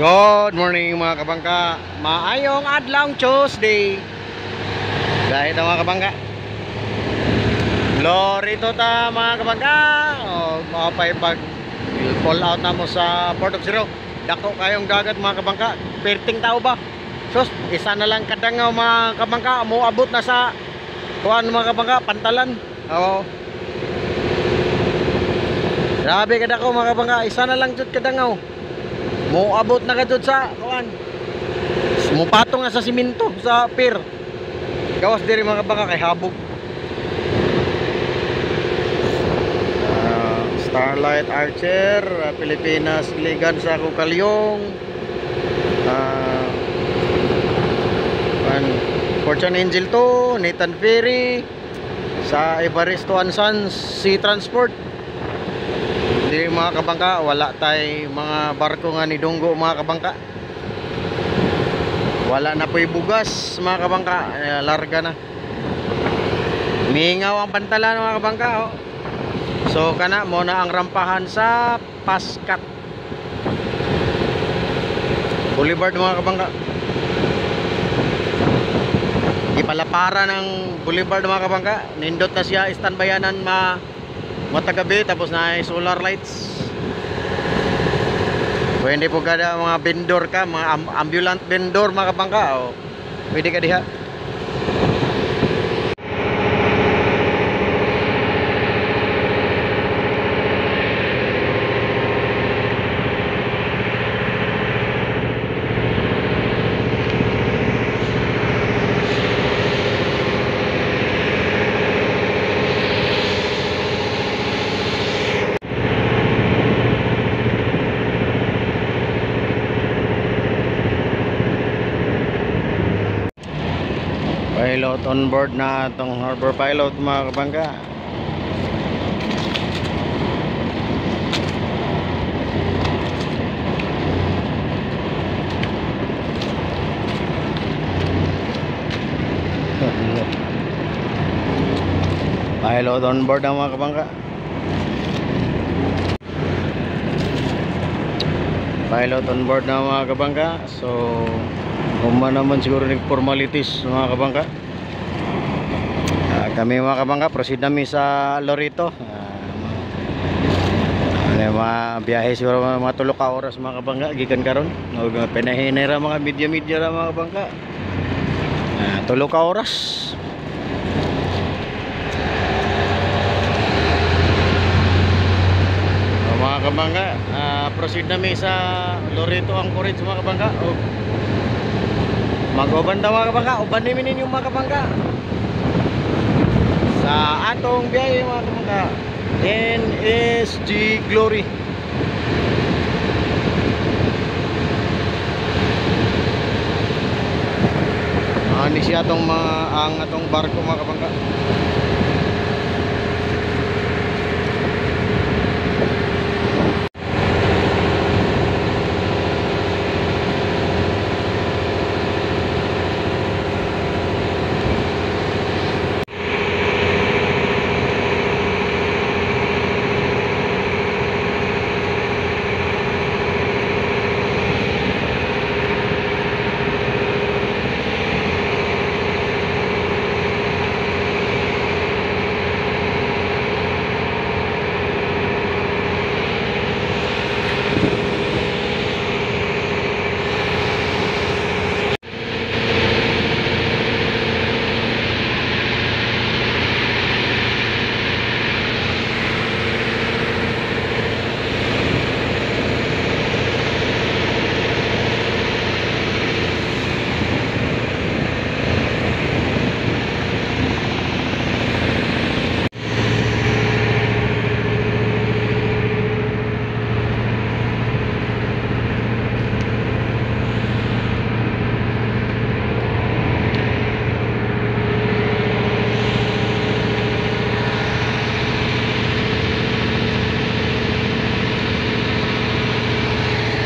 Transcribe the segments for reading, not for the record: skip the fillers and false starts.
Good morning mga kabangka. Maayong adlaw Tuesday. Dahil ito mga kabangka, Lorito ta mga kabangka. Mapay pag pull out na mo sa Port of Zero. Dako kayong dagat mga kabangka. Perting tao ba? Sus, isa na lang kadangaw mga kabangka. Mo abot na sa kuan mga kabangka, pantalan. Oo. Grabe kada ko mga kabangka. Isa na lang jud kadangaw. Mo abot na kadto sa kuan. Mupatong na sa simento sa pier. Gawas diri mga kabangka kay habog. Starlight Archer, Pilipinas Ligan sa Kukalyong. Fortune Angel 2, Nathan Ferry sa Evaristo and Sons Sea Transport. Di mga kabangka, wala tay mga barko nga ni Dunggo mga kabangka. Wala na po'y bugas mga kabangka, larga na. Mingaw ang pantalan mga kabangka. Oh. So kana mo na ang rampahan sa Pascat Boulevard mga kabangka. Ipalapara ng Boulevard mga kabangka. Nindot na siya standbayanan matagabi, tapos na solar lights. Pwede po kada mga vendor ka, mga ambulant vendor mga kabangka, o pwede ka diha. Pilot on board na itong harbor pilot mga kabangka. Pilot on board na mga kabangka. Pilot on board na mga kabangka. So uma naman siguro ng formalities mga kabangka. Kami mga kabangka, proceed namin sa Lorito. Mga biyahe siguro mga 3 ka oras mga kabangka gikan karon. Pinahinera mga media ra mga kabangka. 3 ka oras. Mga kabangka, proceed namin sa Lorito Anchorage mga kabangka. Mag-uban daw mga kabangka, uban namin yung mga kabangka sa atong biyahe mga kabangka. NSG Glory. Ani siya atong ang atong barko mga kabangka.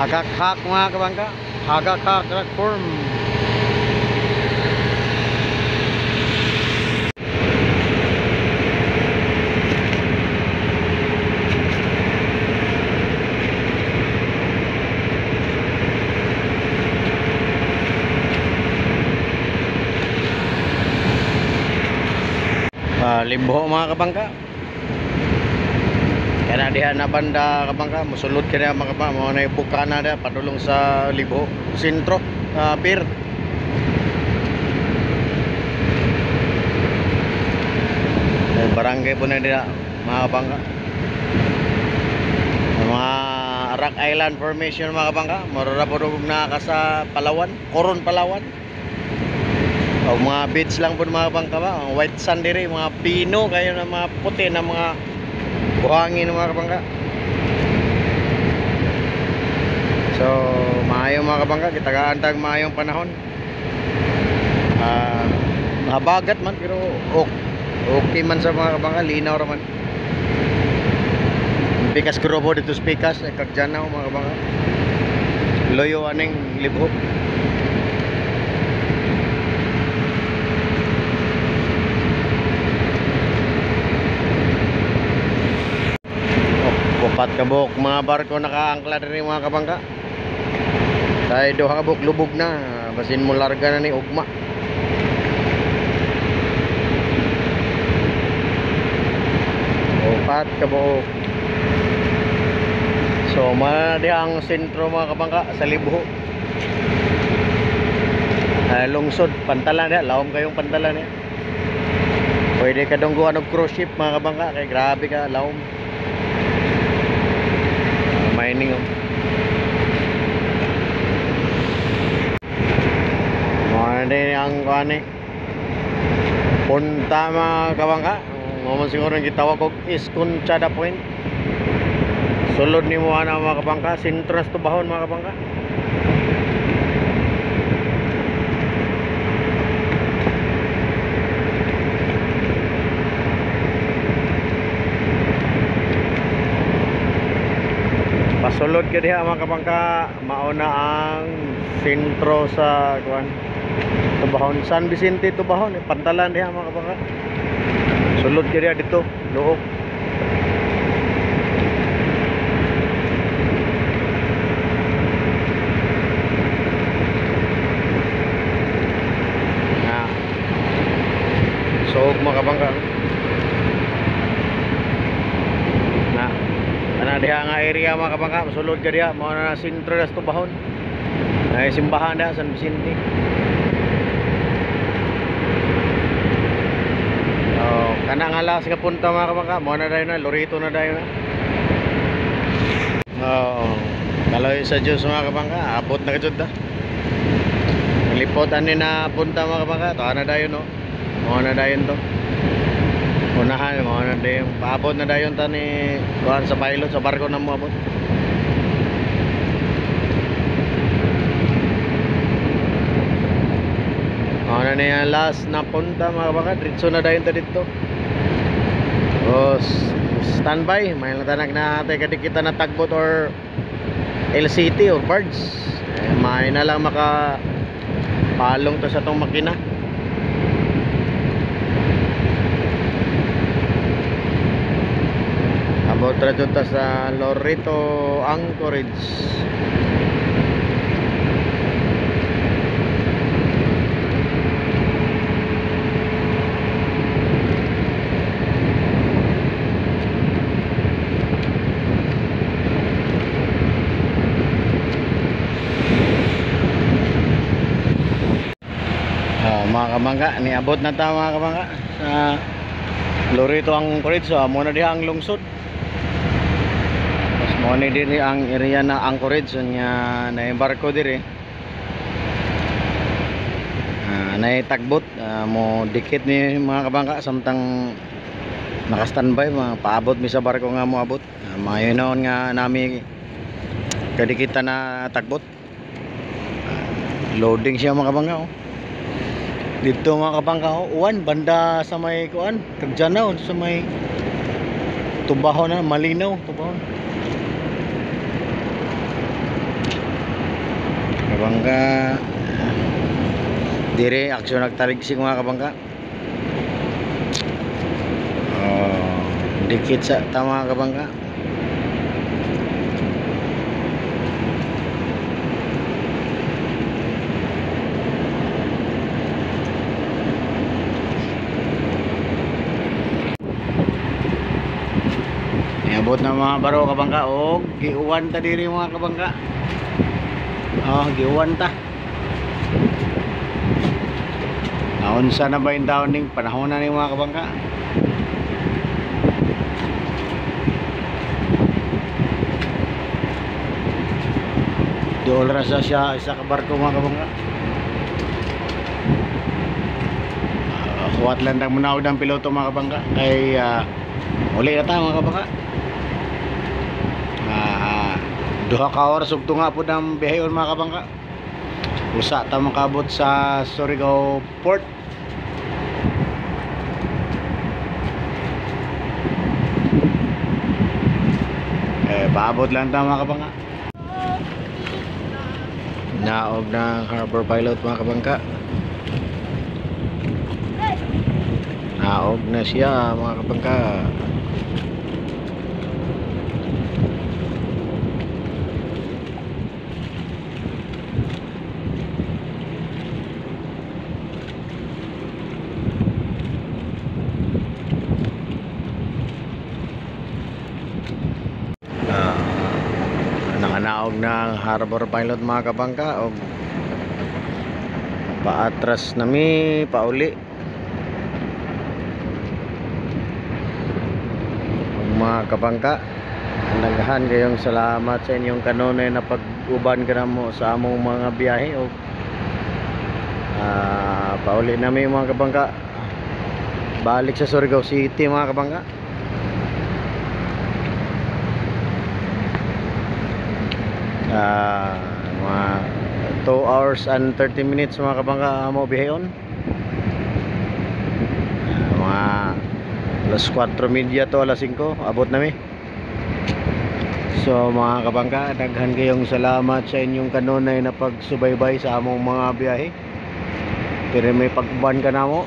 Hagak-hak mga kabangka. Hagak-hak rock form. Libho mga kabangka. Kaya na diha na banda kabangka, musulod kaya mga kabangka, mo na ibuka na da padulong sa Libho sentro pier. Barangay po na diha mga kabangka. Mga Rock Island Formation mga kabangka, marara po na ka sa Palawan, Coron Palawan. O mga beach lang po mga kabangka ba, white sand dire, mga pino kayo na mga puti na mga buhangin mga kabangka. So maayong mga kabangka, kita kaantag maayong panahon. Habagat man pero okay man sa mga kabangka, linaw raman. Pikas grupo dito spikas ay kagjanaw mga kabangka. Loyo aning Libho. Kupat kabuk mga barko nakaangkla rin mga kabangka. Dahil duha kabuk lubog na, basin mo larga na ni ugma. Kupat kabuk. So di ang sentro mga kabangka sa Libho. Lungsod, pantalan ya, lawom kayong pantalan ya. Pwede ka dongguan og cruise ship mga kabangka, kay grabe ka lawom. Mining Mane ang kuane punta mga kabangka, mo siguro ang gitawag og Esconchada Point. Sulod ni mo ana mga kabangka, sentro sa Tubahon mga kabangka. Pasulod ka diha mga kabangka, mauna ang sentro sa kuan Tubahon, San Vicente Tubahon, pantalan diha mga kabangka. Sulod ka diha dito, luok. So mga kabangka na diha nga area mga kabangka, masulod ka diha mao na sentro sa Tubahon. Ay simbahan da San Vicente. Kana nga alas ka punta mga kabangka, mao na dayon na Lorito na dayon na. Kaloy sa Diyos mga kabangka, abot na kajud da. Lipot ani na punta mga kabangka, to ana dayon no. Mao na dayon to. Unahan mo na dayon, paabot na dayon ta ni kuan sa pilot sa barko na mo abot. Ano na yan last na punta mga kabangka, diretso na dayon ta dito. Standby, may natanag na tayo kadikita na tagbot or LCT or barge. May na lang makapalong to sa tong makina. Abot ra jud ta sa Lorito Anchorage. Mga kabangka, niabot na ta mga kabangka sa Lorito Anchorage. So muna diha ang lungsod. Mas mo ni diri ang area na Anchorage nya na barko diri. Na tagbot mo dikit ni mga kabangka samtang naka-standby, paabot mi sa barko nga mo abot. Mayon nga nami kadikita na tagbot. Loading siya mga kabangka oh. Dito mga kabangka uwan banda sa may kuan kagjanaw sa may Tubahon na Malinaw Tubahon. Kabangka dire aksyon nagtaligsik mga kabangka. Dikit sa tama kabangka. Abot na mga baro kabangka. O giuwan ta diri mga kabangka. Giuwan ta. Naunsa na ba yung taon ning panahon na ning mga kabangka? Dool rasa siya isa ka barko mga kabangka. Huwat lang tang munawad ang piloto mga kabangka. Kay uli na tayo mga kabangka. Duha ka oras ug tunga po ng biyayon mga kabangka. Usa ta makabot sa Surigao Port. Paabot lang ta mga kabangka. Naog na harbor pilot mga kabangka. Naog na siya mga kabangka. Nakanaog ng harbor pilot mga kabangka og paatras nami pauli mga kabangka. Naghan kayong salamat sa inyong kanunay na pag-uban ka na mo sa among mga biyahe og pauli nami mga kabangka balik sa Surigao City mga kabangka. Mga 2 hours and 30 minutes mga kabangka mo bihayon. Mga alas 4:30 to alas 5 abot nami. So mga kabangka, daghan kayong salamat sa inyong kanunay na pagsubaybay sa among mga biyahe. Pero may pagban ka na mo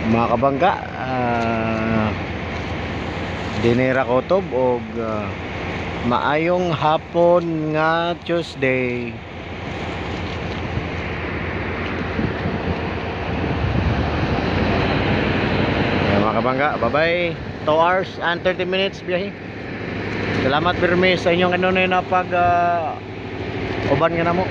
mga kabangka. Dinera Kotob og maayong hapon nga Tuesday. Mga kabangka, bye bye. 2 hours and 30 minutes biyahe. Salamat Birme sa inyong kanunay na pag uban nga na mo.